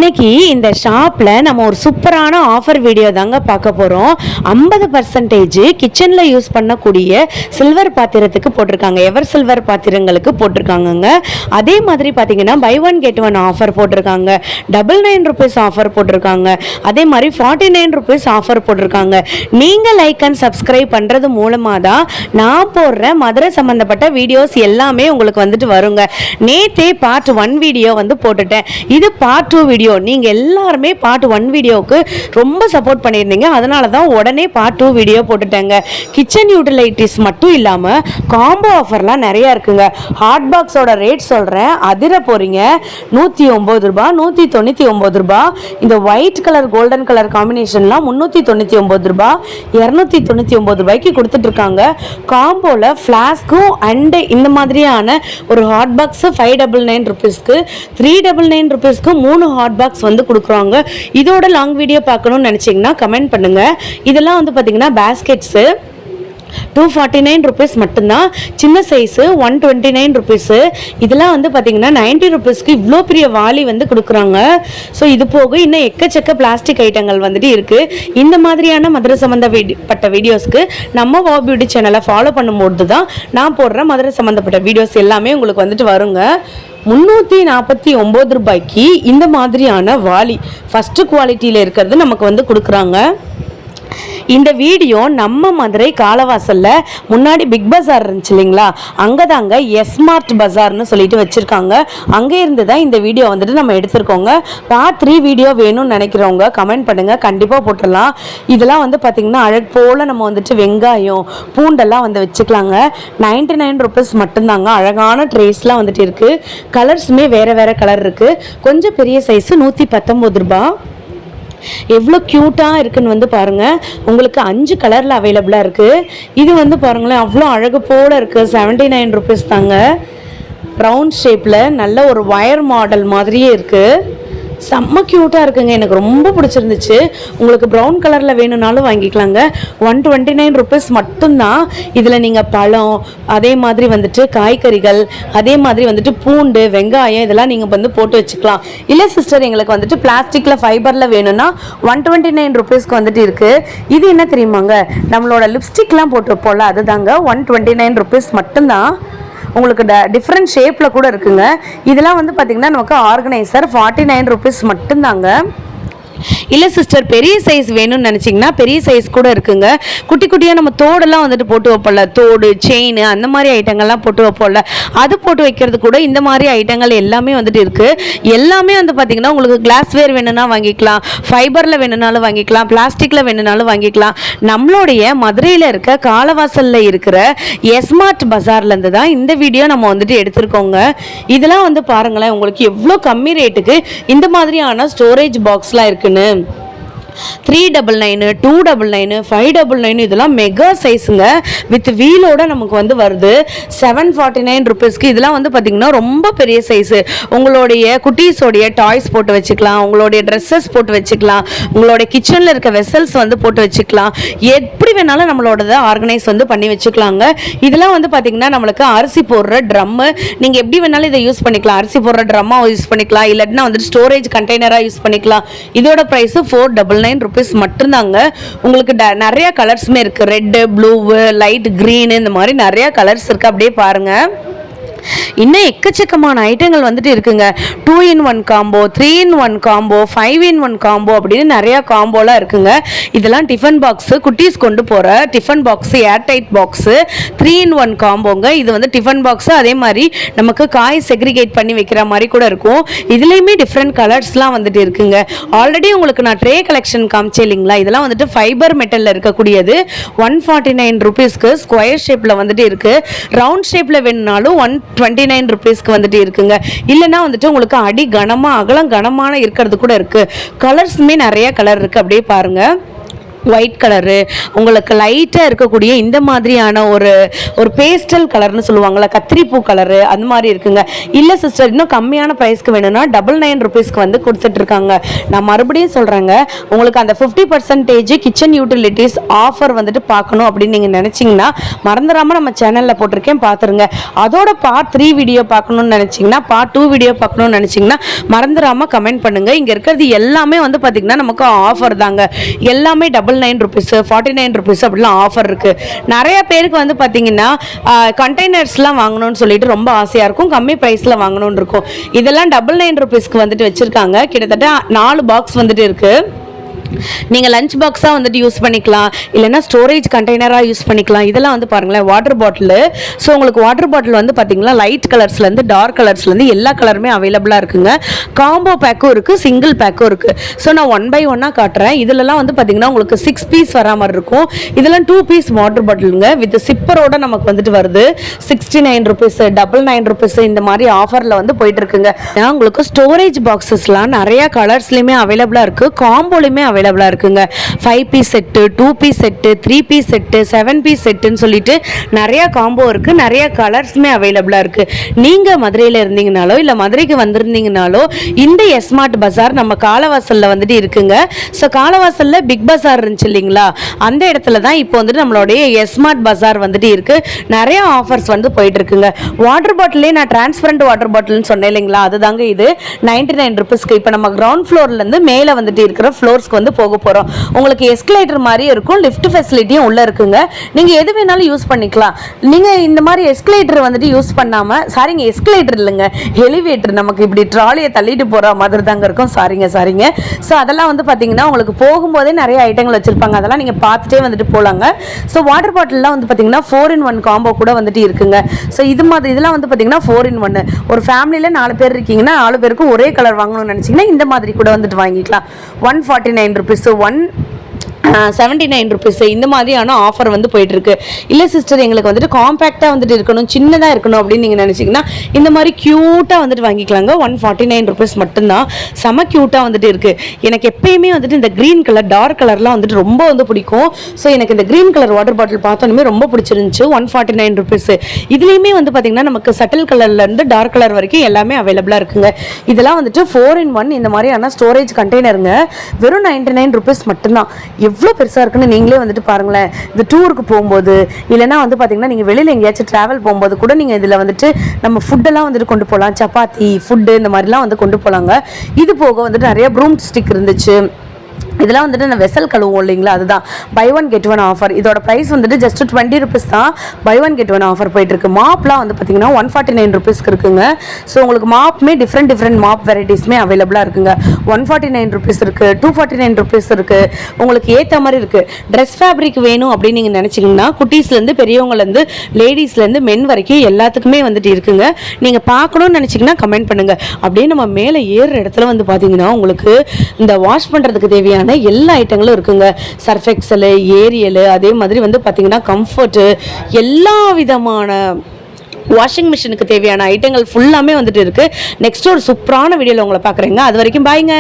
இன்னைக்கு இந்த ஷாப்பில் நம்ம ஒரு சூப்பரான ஆஃபர் வீடியோ தாங்க பார்க்க போகிறோம். 50% கிச்சனில் யூஸ் பண்ணக்கூடிய சில்வர் பாத்திரத்துக்கு போட்டிருக்காங்க, எவர் சில்வர் பாத்திரங்களுக்கு போட்டிருக்காங்கங்க. அதே மாதிரி பார்த்தீங்கன்னா buy one get one offer போட்டிருக்காங்க, ₹99 ஆஃபர் போட்டிருக்காங்க, அதே மாதிரி ₹49 ஆஃபர் போட்டிருக்காங்க. நீங்கள் லைக் அண்ட் சப்ஸ்கிரைப் பண்ணுறது மூலமாக தான் நான் போடுற மதுரை சம்மந்தப்பட்ட வீடியோஸ் எல்லாமே உங்களுக்கு வந்துட்டு வருங்க. நேற்றே பார்ட் 1 வீடியோ வந்து போட்டுட்டேன், இது பார்ட் 2 வீடியோ. நீங்கள் எல்லாருமே பார்ட் 1 வீடியோவுக்கு ரொம்ப சப்போர்ட் பண்ணியிருந்தீங்க, அதனால தான் உடனே பார்ட் 2 வீடியோ போட்டுட்டேங்க. கிச்சன் யூட்டிலைட்டிஸ் மட்டும் இல்லாமல் காம்போ ஆஃபர்லாம் நிறையா இருக்குங்க. ஹாட் பாக்ஸோட ரேட் சொல்கிறேன், அதிர போகிறீங்க. ₹109, ₹199. இந்த ஒயிட் கலர் கோல்டன் கலர் காம்பினேஷன்லாம் ₹399, ₹299 கொடுத்துட்ருக்காங்க. காம்போவில் ஃப்ளாஸ்க்கும் அண்டு இந்த மாதிரியான ஒரு ஹாட் பாக்ஸு ₹599, ₹399 3 ஹாட் பாக்ஸ் வந்து கொடுக்குறாங்க. இதோட லாங் வீடியோ பார்க்கணும்னு நினச்சிங்கன்னா கமெண்ட் பண்ணுங்கள். இதெல்லாம் வந்து பார்த்தீங்கன்னா பேஸ்கெட்ஸு ₹249 மட்டும்தான். சின்ன சைஸு ₹129. இதெல்லாம் வந்து பார்த்தீங்கன்னா ₹90 இவ்வளோ பெரிய வாளி வந்து கொடுக்குறாங்க. ஸோ இது போக இன்னும் எக்கச்சக்க பிளாஸ்டிக் ஐட்டங்கள் வந்துட்டு இருக்குது. இந்த மாதிரியான மதுரை சம்மந்தப்பட்ட வீடியோஸ்க்கு நம்ம வா பியூட்டி சேனலை ஃபாலோ பண்ணும்போது தான் நான் போடுற மதுரை சம்மந்தப்பட்ட வீடியோஸ் எல்லாமே உங்களுக்கு வந்துட்டு வருங்க. ₹349 இந்த மாதிரியான வாளி ஃபஸ்ட்டு குவாலிட்டியில் இருக்கிறது நமக்கு வந்து கொடுக்குறாங்க. இந்த வீடியோ நம்ம மதுரை காலவாசலில் முன்னாடி பிக் பஜார் இருந்துச்சு இல்லைங்களா, அங்கே தாங்க எஸ்மார்ட் பஜார்னு சொல்லிட்டு வச்சுருக்காங்க. அங்கே இருந்து தான் இந்த வீடியோ வந்துட்டு நம்ம எடுத்திருக்கோங்க. பார்ட் 3 வீடியோ வேணும்னு நினைக்கிறவங்க கமெண்ட் பண்ணுங்கள், கண்டிப்பாக போட்டுடலாம். இதெல்லாம் வந்து பார்த்திங்கன்னா அழகு போல் நம்ம வந்துட்டு வெங்காயம் பூண்டெல்லாம் வந்து வச்சுக்கலாங்க. ₹99 மட்டும்தாங்க. அழகான ட்ரேஸ்லாம் வந்துட்டு இருக்குது. கலர்ஸுமே வேறு வேறு கலர் இருக்குது. கொஞ்சம் பெரிய சைஸு ₹119. எவ்வளோ க்யூட்டாக இருக்குன்னு வந்து பாருங்கள். உங்களுக்கு 5 கலரில் அவைலபிளாக இருக்குது. இது வந்து பாருங்களேன், அவ்வளோ அழகு போல் இருக்குது. ₹79 தாங்க. ரவுண்ட் ஷேப்பில் நல்ல ஒரு ஒயர் மாடல் மாதிரியே இருக்குது. செம்ம க்யூட்டாக இருக்குங்க, எனக்கு ரொம்ப பிடிச்சிருந்துச்சு. உங்களுக்கு ப்ரௌன் கலரில் வேணும்னாலும் வாங்கிக்கலாங்க. ₹129 மட்டும்தான். இதில் நீங்கள் பழம், அதே மாதிரி வந்துட்டு காய்கறிகள், அதே மாதிரி வந்துட்டு பூண்டு, வெங்காயம் இதெல்லாம் நீங்கள் வந்து போட்டு வச்சுக்கலாம். இல்லை சிஸ்டர் எங்களுக்கு வந்துட்டு பிளாஸ்டிக்கில் ஃபைபரில் வேணும்னா ₹129 வந்துட்டு இருக்குது. இது என்ன தெரியுமாங்க, நம்மளோட லிப்ஸ்டிக்லாம் போட்டிருப்போம்ல, அதுதாங்க. ₹129 மட்டும்தான். உங்களுக்கு டிஃப்ரெண்ட் ஷேப்பில் கூட இருக்குங்க. இதெல்லாம் வந்து பார்த்திங்கன்னா நமக்கு ஆர்கனைசர் ₹49 மட்டும்தாங்க. இல்லை சிஸ்டர் பெரிய சைஸ் வேணும்னு நினச்சிங்கன்னா பெரிய சைஸ் கூட இருக்குங்க. குட்டி குட்டியாக நம்ம தோடெல்லாம் வந்துட்டு போட்டு வைப்போம்ல, தோடு செயின் அந்த மாதிரி ஐட்டங்கள்லாம் போட்டு வைப்போம்ல, அது போட்டு வைக்கிறது கூட இந்த மாதிரி ஐட்டங்கள் எல்லாமே வந்துட்டு இருக்குது. எல்லாமே வந்து பார்த்திங்கன்னா உங்களுக்கு கிளாஸ்வேர் வேணும்னா வாங்கிக்கலாம், ஃபைபரில் வேணும்னாலும் வாங்கிக்கலாம், பிளாஸ்டிக்கில் வேணும்னாலும் வாங்கிக்கலாம். நம்மளுடைய மதுரையில் இருக்க காலவாசலில் இருக்கிற எஸ்மார்ட் பஜார்லேருந்து தான் இந்த வீடியோ நம்ம வந்துட்டு எடுத்திருக்கோங்க. இதெல்லாம் வந்து பாருங்களேன், உங்களுக்கு எவ்வளோ கம்மி ரேட்டுக்கு இந்த மாதிரியான ஸ்டோரேஜ் பாக்ஸ்லாம் இருக்குன்னு. $399, $299, $599 இதெல்லாம் மெகா சைஸுங்க. வித் வீலோட நமக்கு வந்து வருது. $749. இதெல்லாம் வந்து பார்த்திங்கன்னா ரொம்ப பெரிய சைஸு. உங்களுடைய குட்டீஸோடைய டாய்ஸ் போட்டு வச்சுக்கலாம், உங்களுடைய ட்ரெஸ்ஸஸ் போட்டு வச்சுக்கலாம், உங்களுடைய கிச்சனில் இருக்க வெசல்ஸ் வந்து போட்டு வச்சுக்கலாம். எப்படி வேணாலும் நம்மளோட ஆர்கனைஸ் வந்து பண்ணி வச்சுக்கலாங்க. இதெல்லாம் வந்து பார்த்திங்கன்னா நம்மளுக்கு அரிசி போடுற ட்ரம்மு, நீங்கள் எப்படி வேணாலும் இதை யூஸ் பண்ணிக்கலாம். அரிசி போடுற ட்ரம்மாக யூஸ் பண்ணிக்கலாம், இல்லாட்டினா வந்துட்டு ஸ்டோரேஜ் கண்டெய்னராக யூஸ் பண்ணிக்கலாம். இதோட ப்ரைஸு $499 மட்டும்தாங்க. உங்களுக்கு நிறைய கலர்ஸுமே இருக்குது. ரெட்டு, ப்ளூ, லைட் க்ரீன், இந்த மாதிரி நிறைய கலர்ஸ் இருக்குது. அப்படியே பாருங்கள். இன்னும் எக்கச்சக்கமான ஐட்டங்கள் வந்துட்டு இருக்குங்க. 2-in-1 combo, 3-in-1 combo, 5-in-1 combo அப்படின்னு நிறையா காம்போலாம் இருக்குங்க. இதெல்லாம் டிஃபன் பாக்ஸு, குட்டீஸ் கொண்டு போகிற tiffin box, airtight box, 3-in-1 காம்போங்க. இது வந்து டிஃபன் பாக்ஸு, அதே மாதிரி நமக்கு காய் செக்ரிகேட் பண்ணி வைக்கிற மாதிரி கூட இருக்கும். இதுலேயுமே டிஃப்ரெண்ட் கலர்ஸ்லாம் வந்துட்டு இருக்குங்க. ஆல்ரெடி உங்களுக்கு நான் ட்ரே கலெக்ஷன் காமிச்சேன் இல்லைங்களா, இதெல்லாம் வந்துட்டு ஃபைபர் மெட்டலில் இருக்கக்கூடியது. $149 ஸ்கொயர் ஷேப்பில் வந்துட்டு இருக்குது. ரவுண்ட் ஷேப்பில் வேணுனாலும் $129 வந்துட்டு இருக்குங்க. இல்லைன்னா வந்துட்டு உங்களுக்கு அடி கனமாக அகலம் கனமான இருக்கிறது கூட இருக்குது. கலர்ஸுமே நிறைய கலர் இருக்குது. அப்படியே பாருங்கள். ஒயிட் கலரு, உங்களுக்கு லைட்டாக இருக்கக்கூடிய இந்த மாதிரியான ஒரு பேஸ்டல் கலர்னு சொல்லுவாங்கள்ல, கத்திரிப்பூ கலரு அந்த மாதிரி இருக்குங்க. இல்லை சிஸ்டர் இன்னும் கம்மியான ப்ரைஸ்க்கு வேணும்னா 99 ருபீஸ்க்கு வந்து கொடுத்துட்ருக்காங்க. நான் மறுபடியும் சொல்கிறேங்க, உங்களுக்கு அந்த 50% கிச்சன் யூட்டிலிட்டிஸ் ஆஃபர் வந்துட்டு பார்க்கணும் அப்படின்னு நீங்கள் நினச்சிங்கன்னா மறந்துடாமல் நம்ம சேனலில் போட்டிருக்கேன், பார்த்துருங்க. அதோட பார்ட் 3 வீடியோ பார்க்கணுன்னு நினச்சிங்கன்னா, பார்ட் 2 வீடியோ பார்க்கணுன்னு நினச்சிங்கன்னா மறந்துடாமல் கமெண்ட் பண்ணுங்கள். இங்கே இருக்கிறது எல்லாமே வந்து பார்த்திங்கன்னா நமக்கு ஆஃபர் தாங்க. எல்லாமே 99 ருபீஸ், 49 ருபீஸ் அப்படிலாம் ஆஃபர் இருக்குது. நிறைய பேருக்கு வந்து பார்த்தீங்கன்னா கண்டெய்னர்ஸ்லாம் வாங்கணும்னு சொல்லிட்டு ரொம்ப ஆசையாக இருக்கும், கம்மி ப்ரைஸில் வாங்கணும்னு இருக்கும். இதெல்லாம் 99 ருபீஸ்க்கு வந்துட்டு வச்சுருக்காங்க. கிட்டத்தட்ட 4 பாக்ஸ் வந்துட்டு இருக்குது. நீங்கள் லஞ்ச் பாக்ஸாக வந்துட்டு யூஸ் பண்ணிக்கலாம், இல்லைன்னா ஸ்டோரேஜ் கண்டெய்னராக யூஸ் பண்ணிக்கலாம். இதெல்லாம் வந்து பாருங்களேன் வாட்டர் பாட்டில். ஸோ உங்களுக்கு வாட்டர் பாட்டில் வந்து பார்த்தீங்கன்னா லைட் கலர்ஸ்லேருந்து டார்க் கலர்ஸ்லேருந்து எல்லா கலருமே அவைலபிளாக இருக்குங்க. காம்போ பேக்கும் இருக்குது, சிங்கிள் பேக்கும் இருக்குது. ஸோ நான் 1 by 1 காட்டுறேன். இதிலலாம் வந்து பார்த்தீங்கன்னா உங்களுக்கு 6 பீஸ் வரா மாதிரி இருக்கும். இதெல்லாம் 2 பீஸ் வாட்டர் பாட்டிலுங்க, வித் சிப்பரோட நமக்கு வந்துட்டு வருது. 69 ருபீஸ், 99 ருபீஸ் இந்த மாதிரி ஆஃபரில் வந்து போயிட்டு இருக்குங்க. உங்களுக்கு ஸ்டோரேஜ் பாக்ஸஸ்லாம் நிறையா கலர்ஸ்லையுமே அவைலபிளாக இருக்குது, காம்போலையுமே அவைலபிளாக இருக்குங்க. 5 piece set, 2 piece set, 3 piece set, 7 piece செட்டுன்னு சொல்லிட்டு நிறைய காம்போ இருக்குது, நிறைய கலர்ஸுமே அவைலபிளாக இருக்குது. நீங்கள் மதுரையில் இருந்தீங்கனாலோ இல்லை மதுரைக்கு வந்திருந்தீங்கனாலோ இந்த எஸ்மார்ட் பஜார் நம்ம காலவாசலில் வந்துட்டு இருக்குங்க. ஸோ காலவாசலில் பிக் பஜார் இருந்துச்சு இல்லைங்களா, அந்த இடத்துல தான் இப்போ வந்துட்டு நம்மளுடைய எஸ்மார்ட் பஜார் வந்துட்டு இருக்குது. நிறைய ஆஃபர்ஸ் வந்து போயிட்டு இருக்குங்க. வாட்டர் பாட்டிலே நான் டிரான்ஸ்பரண்ட் வாட்டர் பாட்டில்னு சொன்னேன் இல்லைங்களா, அதுதாங்க இது 99 ருபீஸ்க்கு. இப்போ நம்ம கிரவுண்ட் ஃப்ளோர்லேருந்து மேலே வந்துட்டு இருக்கிற ஃப்ளோர்ஸ்க்கு வந்து போக போகிறோம். உங்களுக்கு எஸ்கலேட்டர் மாதிரி இருக்கும், லிஃப்ட் ஃபெசிலிட்டியும் உள்ளே இருக்குங்க. நீங்கள் எது வேணாலும் யூஸ் பண்ணிக்கலாம். நீங்கள் இந்த மாதிரி எஸ்கலேட்டர் வந்துட்டு யூஸ் பண்ணாமல், சாரிங்க எஸ்கலேட்டர் இல்லைங்க, எலிவேட்டர், நமக்கு இப்படி ட்ராலியை தள்ளிட்டு போகிற மாதிரி தாங்க இருக்கும். சாரிங்க. ஸோ அதெல்லாம் வந்து பார்த்தீங்கன்னா உங்களுக்கு போகும்போதே நிறைய ஐட்டங்கள் வச்சுருப்பாங்க, அதெல்லாம் நீங்கள் பார்த்துட்டே வந்துட்டு போகலாங்க. ஸோ வாட்டர் பாட்டில்லாம் வந்து பார்த்தீங்கன்னா 4-in-1 காம்போ கூட வந்துட்டு இருக்குங்க. ஸோ இதெல்லாம் வந்து பார்த்தீங்கன்னா 4-in-1. ஒரு ஃபேமிலியில் 4 பேர் இருக்கீங்கன்னா 4 பேருக்கும் ஒரே கலர் வாங்கணும்னு நினச்சிங்கன்னா இந்த மாதிரி கூட வந்துட்டு வாங்கிக்கலாம். 149 ருபீஸ், 179 ருபீஸ் இந்த மாதிரியான ஆஃபர் வந்து போயிட்டுருக்கு. இல்லை சிஸ்டர் எங்களுக்கு வந்துட்டு காம்பேக்டாக வந்துட்டு இருக்கணும், சின்னதாக இருக்கணும் அப்படின்னு நீங்கள் நினச்சிங்கன்னா இந்த மாதிரி க்யூட்டாக வந்துட்டு வாங்கிக்கலாங்க. 149 ருபீஸ் மட்டும்தான். செம க்யூட்டாக வந்துட்டு இருக்குது. எனக்கு எப்பயுமே வந்துட்டு இந்த க்ரீன் கலர், டார்க் கலர்லாம் வந்துட்டு ரொம்ப வந்து பிடிக்கும். ஸோ எனக்கு இந்த க்ரீன் கலர் வாட்டர் பாட்டில் பார்த்தோன்னே ரொம்ப பிடிச்சிருந்துச்சு. 149 ருபீஸ். இதுலேயுமே வந்து பார்த்திங்கன்னா நமக்கு சட்டில் கலர்லேருந்து டார்க் கலர் வரைக்கும் எல்லாமே அவைலபிளாக இருக்குங்க. இதெல்லாம் வந்துட்டு 4-in-1 இந்த மாதிரியான ஸ்டோரேஜ் கண்டெய்னருங்க. வெறும் 99 ருபீஸ் மட்டும்தான். எவ்வளோ பெருசாக இருக்குன்னு நீங்களே வந்துட்டு பாருங்களேன். இந்த டூருக்கு போகும்போது இல்லைனா வந்து பார்த்தீங்கன்னா நீங்கள் வெளியில் எங்கேயாச்சும் ட்ராவல் போகும்போது கூட நீங்கள் இதில் வந்துட்டு நம்ம ஃபுட்டெல்லாம் வந்துட்டு கொண்டு போகலாம், சப்பாத்தி ஃபுட்டு இந்த மாதிரிலாம் வந்து கொண்டு போகலாங்க. இது போக வந்துட்டு நிறைய ப்ரூம் ஸ்டிக் இருந்துச்சு. இதெல்லாம் வந்துட்டு இந்த வெசல் கழுவும் இல்லைங்களா, அதுதான் பை 1 get 1 ஆஃபர். இதோட ப்ரைஸ் வந்துட்டு ஜஸ்ட் 20 ருபீஸ் தான். பை 1 get 1 ஆஃபர் போயிட்டுருக்கு. மாப்லாம் வந்து பார்த்தீங்கன்னா 149 ருபீஸ்க்கு இருக்குங்க. ஸோ உங்களுக்கு மாப்புமே டிஃப்ரெண்ட் மாப் வெரைட்டிஸ்மே அவைலபிளாக இருக்குங்க. 149 ருபீஸ் இருக்குது, 249 ருபீஸ் இருக்குது. உங்களுக்கு ஏற்ற மாதிரி இருக்குது. ட்ரெஸ் ஃபேப்ரிக் வேணும் அப்படின்னு நீங்கள் நினச்சிங்கன்னா குட்டீஸ்லேருந்து பெரியவங்கலேருந்து லேடிஸ்லேருந்து மென் வரைக்கும் எல்லாத்துக்குமே வந்துட்டு இருக்குங்க. நீங்கள் பார்க்கணுன்னு நினச்சிங்கன்னா கமெண்ட் பண்ணுங்கள். அப்படியே நம்ம மேலே ஏறுற இடத்துல வந்து பார்த்தீங்கன்னா உங்களுக்கு இந்த வாஷ் பண்ணுறதுக்கு தேவையான எல்லா ஐட்டங்களும் இருக்குங்க. சர்ஃப் எக்ஸல், ஏரியல், அதே மாதிரி வந்து பார்த்தீங்கன்னா கம்ஃபர்ட்டு, எல்லா விதமான வாஷிங் மிஷினுக்கு தேவையான ஐட்டங்கள் ஃபுல்லாமே வந்துட்டு இருக்குது. நெக்ஸ்ட் ஒரு சூப்பரான வீடியோவில் உங்களை பார்க்குறேங்க. அது வரைக்கும் பாய்ங்க.